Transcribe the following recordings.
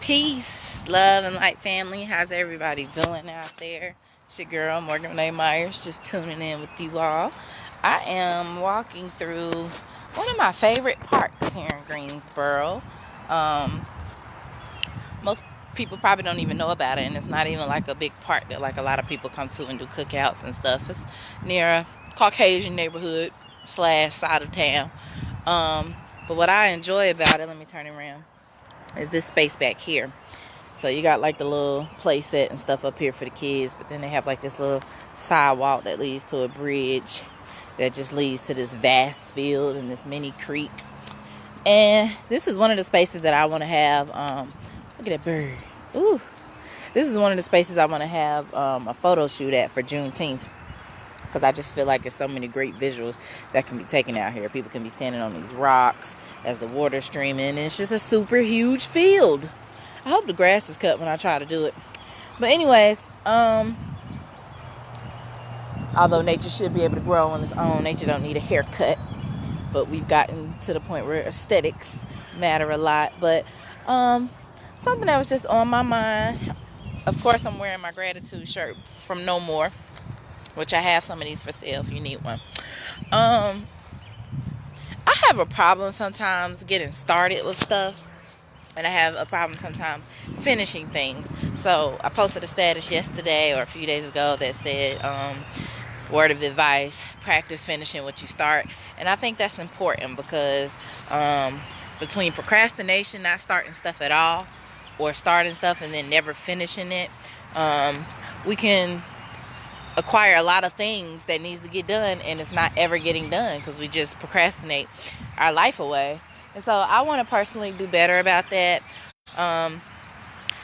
Peace, love, and light, family. How's everybody doing out there? It's your girl, Morgan Renee Myers, just tuning in with you all. I am walking through one of my favorite parks here in Greensboro. Most people probably don't even know about it, and it's not even like a big park that like a lot of people come to and do cookouts and stuff. It's near a Caucasian neighborhood / side of town. But what I enjoy about it, let me turn it around, is this space back here. So you got like the little play set and stuff up here for the kids, but then they have like this little sidewalk that leads to a bridge that just leads to this vast field and this mini creek. And this is one of the spaces that I want to have, look at that bird. Ooh. This is one of the spaces I want to have a photo shoot at for Juneteenth, because I just feel like there's so many great visuals that can be taken out here. People can be standing on these rocks as the water's streaming, and it's just a super huge field. I hope the grass is cut when I try to do it. But anyways, although nature should be able to grow on its own, nature don't need a haircut. But we've gotten to the point where aesthetics matter a lot. But something that was just on my mind. Of course, I'm wearing my gratitude shirt from No More, which I have some of these for sale if you need one. I have a problem sometimes getting started with stuff, and I have a problem sometimes finishing things. So I posted a status yesterday or a few days ago that said, word of advice, practice finishing what you start. And I think that's important because between procrastination, not starting stuff at all, or starting stuff and then never finishing it, we can acquire a lot of things that needs to get done, and it's not ever getting done because we just procrastinate our life away. And so I want to personally do better about that. I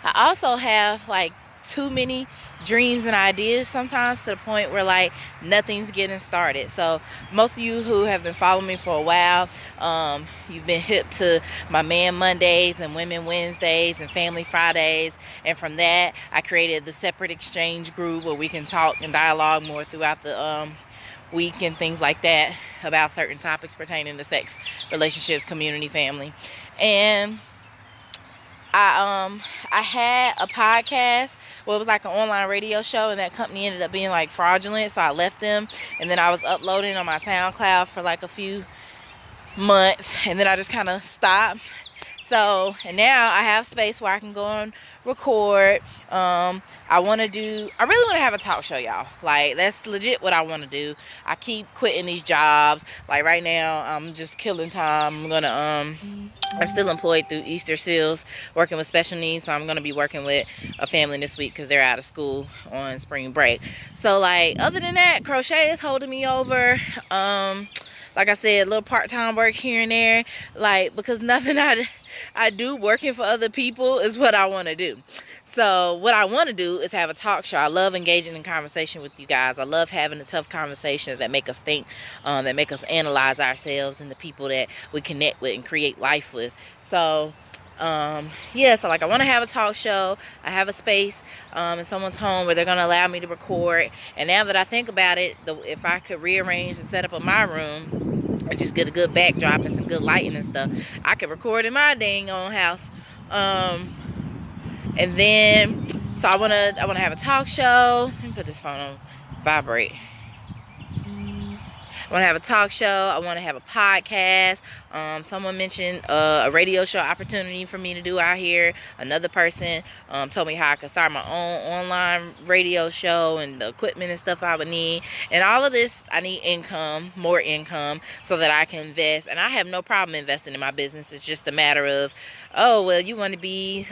also have like too many dreams and ideas sometimes, to the point where like nothing's getting started. So most of you who have been following me for a while, you've been hip to my Man Mondays and Women Wednesdays and Family Fridays. And from that, I created the Separate Exchange group where we can talk and dialogue more throughout the week and things like that about certain topics pertaining to sex, relationships, community, family. And I had a podcast. Well, it was like an online radio show, and that company ended up being like fraudulent, so I left them. And then I was uploading on my SoundCloud for like a few months, and then I just kind of stopped. So, and now I have space where I can go and record. I really want to have a talk show, y'all. Like, that's legit what I want to do. I keep quitting these jobs. Like right now, I'm just killing time. I'm still employed through Easter Seals, working with special needs. So I'm going to be working with a family this week because they're out of school on spring break. So like, other than that, crochet is holding me over. Like I said, a little part-time work here and there. Like, because nothing I do working for other people is what I want to do. So what I want to do is have a talk show. I love engaging in conversation with you guys. I love having the tough conversations that make us think, that make us analyze ourselves and the people that we connect with and create life with. So yeah, so like, I want to have a talk show. I have a space in someone's home where they're going to allow me to record. And now that I think about it, if I could rearrange the setup of my room and just get a good backdrop and some good lighting and stuff, I could record in my dang own house. And then, so I want to have a talk show. Let me put this phone on vibrate. I want to have a talk show. I want to have a podcast. Someone mentioned a radio show opportunity for me to do out here. Another person told me how I could start my own online radio show and the equipment and stuff I would need. And all of this, I need income, more income, so that I can invest. And I have no problem investing in my business. It's just a matter of, oh, well, you want to be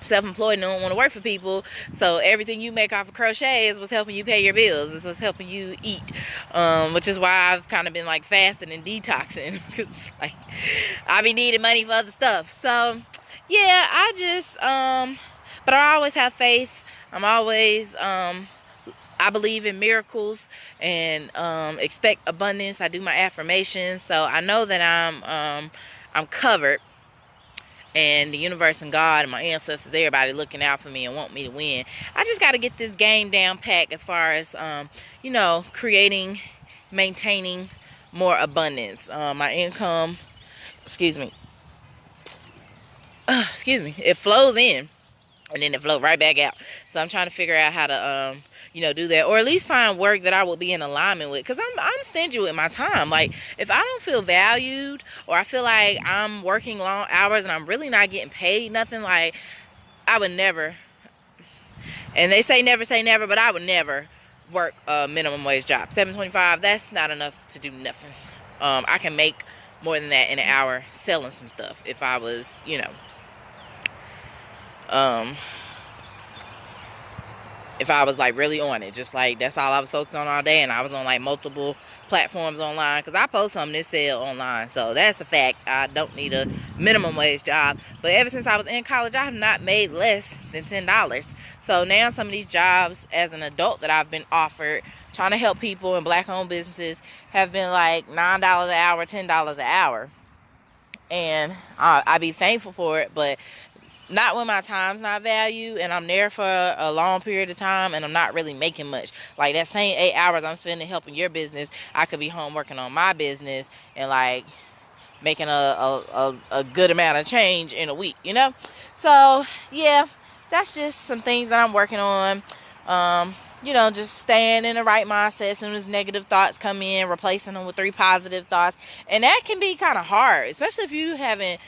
self-employed and don't want to work for people, so everything you make off of crochet is what's helping you pay your bills. It's what's helping you eat, which is why I've kind of been like fasting and detoxing, because like I be needing money for other stuff. So yeah, I just but I always have faith. I'm always I believe in miracles and expect abundance. I do my affirmations, so I know that I'm covered. And the universe and God and my ancestors, everybody looking out for me and want me to win. I just got to get this game down pat as far as, creating, maintaining more abundance. My income, excuse me. excuse me, it flows in and then it flows right back out. So I'm trying to figure out how to do that, or at least find work that I will be in alignment with, because I'm stingy with my time. Like, if I don't feel valued, or I feel like I'm working long hours and I'm really not getting paid nothing, like, I would never, and they say never, but I would never work a minimum wage job. $7.25, that's not enough to do nothing. I can make more than that in an hour selling some stuff if I was, if I was like really on it, just like that's all I was focused on all day, and I was on like multiple platforms online, because I post something to sell online. So that's a fact. I don't need a minimum wage job. But ever since I was in college, I have not made less than $10. So now some of these jobs as an adult that I've been offered, trying to help people in black-owned businesses, have been like $9 an hour, $10 an hour. And I be thankful for it, but not when my time's not valued and I'm there for a long period of time and I'm not really making much. Like, that same 8 hours I'm spending helping your business, I could be home working on my business and like making a good amount of change in a week, So yeah, that's just some things that I'm working on. Just staying in the right mindset. As soon as negative thoughts come in, replacing them with 3 positive thoughts. And that can be kind of hard, especially if you haven't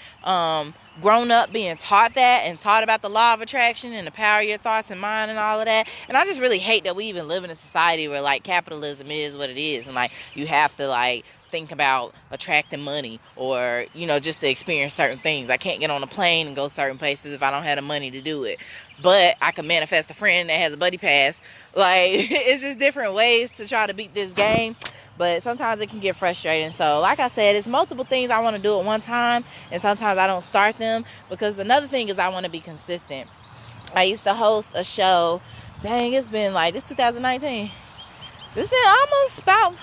grown up being taught that and taught about the law of attraction and the power of your thoughts and mind and all of that. And I just really hate that we even live in a society where like capitalism is what it is, and like you have to like think about attracting money or just to experience certain things. I can't get on a plane and go certain places if I don't have the money to do it, but I can manifest a friend that has a buddy pass. Like, it's just different ways to try to beat this game, but sometimes it can get frustrating. So like I said, it's multiple things I want to do at one time, and sometimes I don't start them, because another thing is I want to be consistent. I used to host a show, dang, it's been like, this 2019, it's been almost about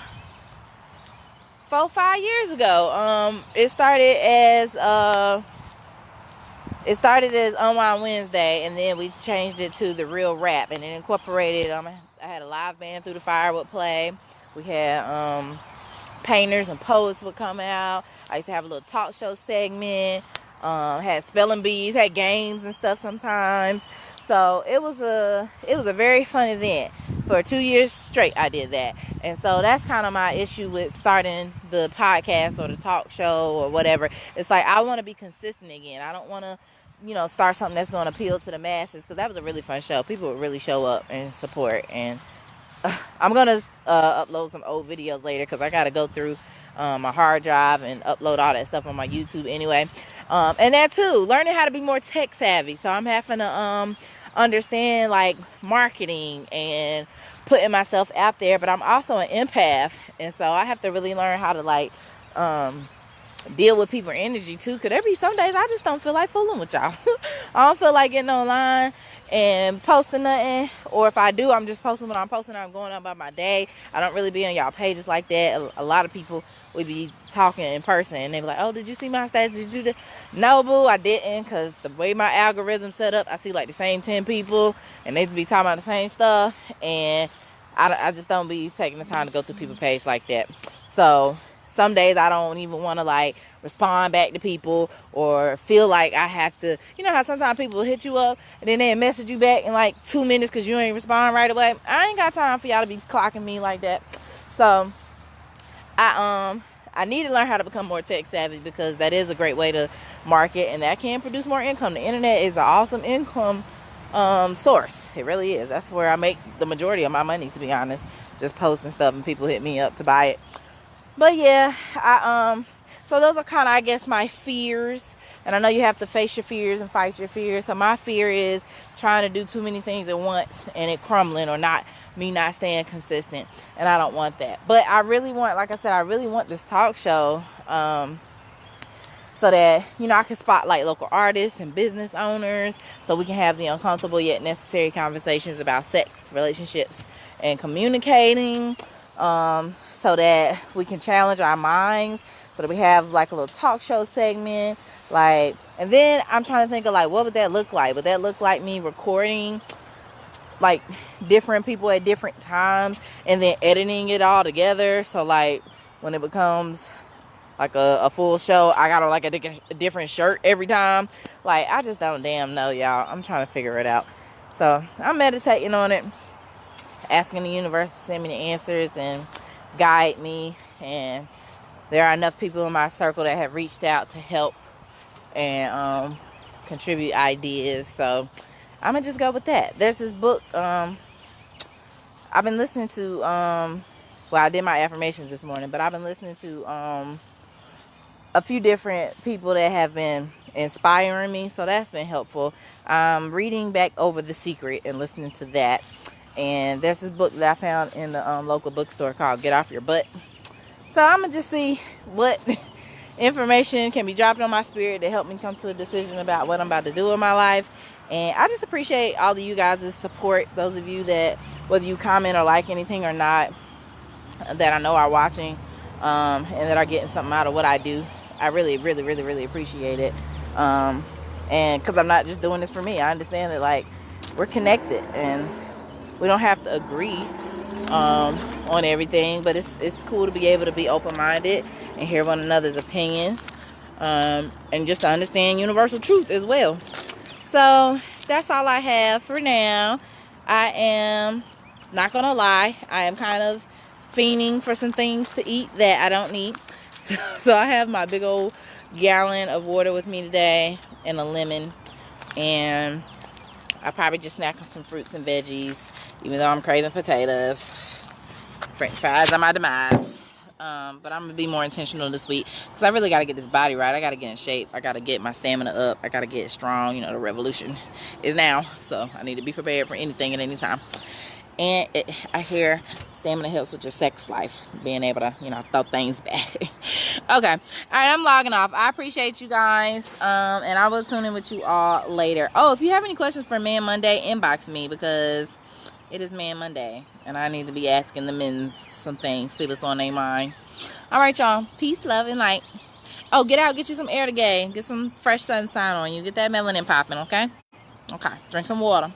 4-5 years ago. It started as Unwind Wednesday, and then we changed it to The Real Rap, and it incorporated, I had a live band Through the Fire would play. We had painters and poets would come out. I used to have a little talk show segment, had spelling bees, had games and stuff sometimes. So it was a very fun event. For 2 years straight I did that. And so that's kind of my issue with starting the podcast or the talk show or whatever. It's like, I want to be consistent again. I don't want to start something that's going to appeal to the masses, because that was a really fun show. People would really show up and support. And I'm going to upload some old videos later, because I got to go through my hard drive and upload all that stuff on my YouTube anyway. And that too, learning how to be more tech savvy. So I'm having to understand like marketing and putting myself out there, but I'm also an empath, and so I have to really learn how to like deal with people's energy too, because there be some days I just don't feel like fooling with y'all. I don't feel like getting online and posting nothing, or if I do, I'm just posting what I'm posting. I'm going about my day. I don't really be on y'all pages like that. A lot of people would be talking in person and they be like, oh, did you see my stats? Did you do? No, boo, I didn't, because the way my algorithm set up, I see like the same 10 people and they be talking about the same stuff, and I just don't be taking the time to go through people's page like that. So some days I don't even want to like respond back to people, or feel like I have to, how sometimes people hit you up and then they message you back in like 2 minutes because you ain't respond right away. I ain't got time for y'all to be clocking me like that. So I need to learn how to become more tech savvy, because that is a great way to market, and that can produce more income. The internet is an awesome income source. It really is. That's where I make the majority of my money, to be honest, just posting stuff and people hit me up to buy it. But yeah, so those are kind of, I guess, my fears. And I know you have to face your fears and fight your fears. So my fear is trying to do too many things at once and it crumbling, or not staying consistent. And I don't want that. But I really want, like I said, I really want this talk show so that, I can spotlight local artists and business owners, so we can have the uncomfortable yet necessary conversations about sex, relationships, and communicating, so that we can challenge our minds, so that we have like a little talk show segment, like, and then I'm trying to think of like, what would that look like? Would that look like me recording like different people at different times and then editing it all together? So like when it becomes like a full show. I got on like a different shirt every time. Like, I just don't damn know, y'all. I'm trying to figure it out. So I'm meditating on it, asking the universe to send me the answers and guide me. And there are enough people in my circle that have reached out to help and contribute ideas. So I'm gonna just go with that. There's this book I've been listening to. Well, I did my affirmations this morning, but I've been listening to a few different people that have been inspiring me, so that's been helpful. Reading back over The Secret and listening to that. And there's this book that I found in the local bookstore called Get Off Your Butt. So I'm gonna just see what information can be dropped on my spirit to help me come to a decision about what I'm about to do in my life. And I just appreciate all of you guys' support. Those of you that, whether you comment or like anything or not, that I know are watching and that are getting something out of what I do. I really, really, really, really appreciate it. And because I'm not just doing this for me. I understand that, like, we're connected and we don't have to agree on everything, but it's cool to be able to be open-minded and hear one another's opinions, and just to understand universal truth as well. So that's all I have for now. I am not gonna lie, I am kind of fiending for some things to eat that I don't need. So I have my big old gallon of water with me today and a lemon, and I probably just snack on some fruits and veggies, even though I'm craving potatoes. French fries are my demise. But I'm gonna be more intentional this week because I really got to get this body right. I got to get in shape. I got to get my stamina up. I got to get strong. You know, the revolution is now, so I need to be prepared for anything at any time. And I hear stamina helps with your sex life, being able to, you know, throw things back. Okay, all right, I'm logging off. I appreciate you guys, and I will tune in with you all later. Oh, if you have any questions for Man Monday, inbox me, because it is Man Monday, and I need to be asking the men's some things, see what's on their mind. All right, y'all. Peace, love, and light. Oh, get out, get you some air today. Get some fresh sunshine on you. Get that melanin popping, okay? Okay, drink some water.